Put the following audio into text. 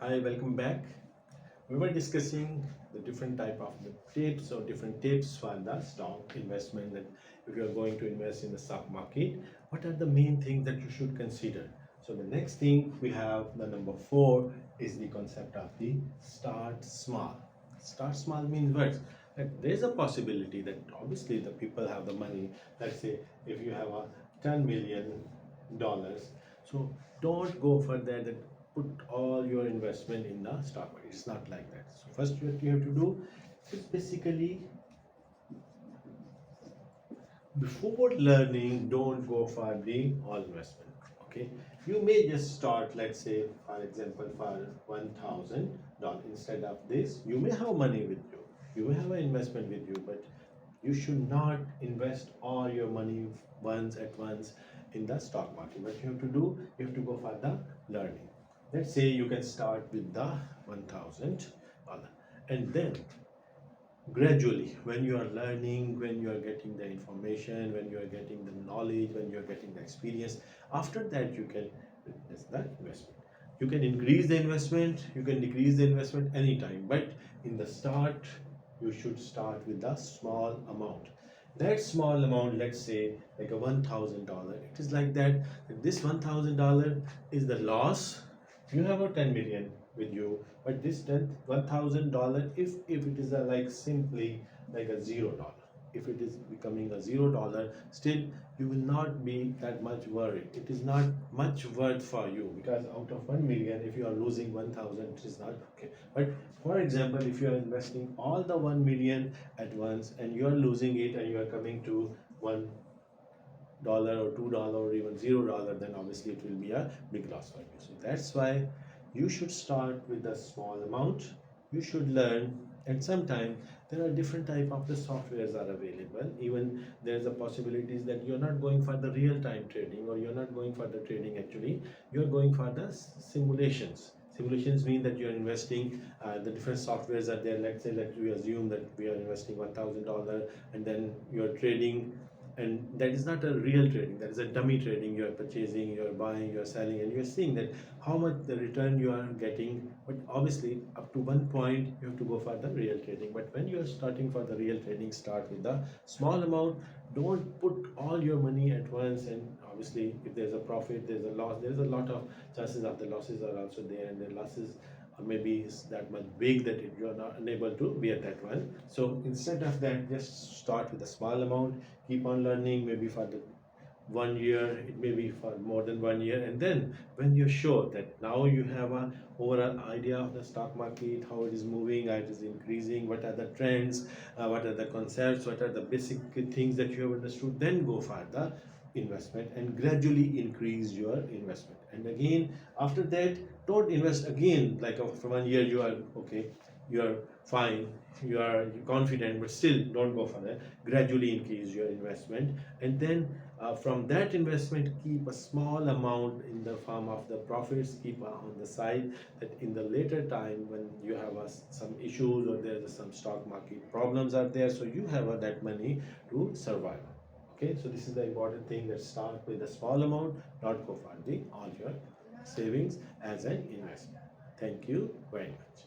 Hi, welcome back. We were discussing the different type of the tips or different tips for the stock investment, that if you are going to invest in the stock market, what are the main things that you should consider? So the next thing we have, the number 4, is the concept of the start small. Start small means what? That there's a possibility that obviously the people have the money. Let's say if you have a $10 million, so don't go for that put all your investment in the stock market. It's not like that. So first what you have to do is basically, before learning, don't go for the all investment. Okay, you may just start, let's say for example, for $1,000. Instead of this, you may have money with you, you may have an investment with you, but you should not invest all your money once in the stock market. What you have to do, you have to go for the learning. Let's say you can start with the $1,000, and then gradually, when you are learning, when you are getting the information, when you are getting the knowledge, when you are getting the experience, after that you can witness the investment. You can increase the investment, you can decrease the investment anytime, but in the start you should start with a small amount. That small amount, let's say like a $1,000, it is like that, this $1,000 is the loss. You have a 10 million with you, but this $1,000, if it is a, like simply like a $0, if it is becoming a $0, still you will not be that much worried. It is not much worth for you, because out of 1 million, if you are losing 1,000, it is not okay. But for example, if you are investing all the 1 million at once and you are losing it, and you are coming to $1 or $2 or even $0, then obviously it will be a big loss for you. So that's why you should start with a small amount. You should learn, and sometimes there are different type of the softwares are available. Even there's a possibilities that you're not going for the real-time trading, or you're not going for the trading. Actually, you're going for the simulations. Simulations mean that you're investing, the different softwares are there. Let's say that we assume that we are investing $1,000, and then you're trading, and that is not a real trading, that is a dummy trading. You are purchasing, you are buying, you are selling, and you are seeing that how much the return you are getting. But obviously up to one point you have to go for the real trading. But when you are starting for the real trading, start with the small amount. Don't put all your money at once, and obviously if there's a profit, there's a loss, there's a lot of chances of the losses are also there, and the losses maybe is that much big that you are not unable to bear that one. So instead of that, just start with a small amount, keep on learning, maybe for the 1 year, it may be for more than 1 year, and then when you're sure that now you have a overall idea of the stock market, how it is moving, how it is increasing, what are the trends, what are the concepts, what are the basic things that you have understood, then go for the investment and gradually increase your investment. And again, after that, don't invest again like after 1 year you are okay, you are fine, you are confident, but still don't go for that. Gradually increase your investment, and then from that investment, keep a small amount in the form of the profits, keep on the side, that in the later time when you have some issues, or there's some stock market problems are there, so you have that money to survive. Okay, so this is the important thing, that start with a small amount, not go for the all your savings as an investment. Thank you very much.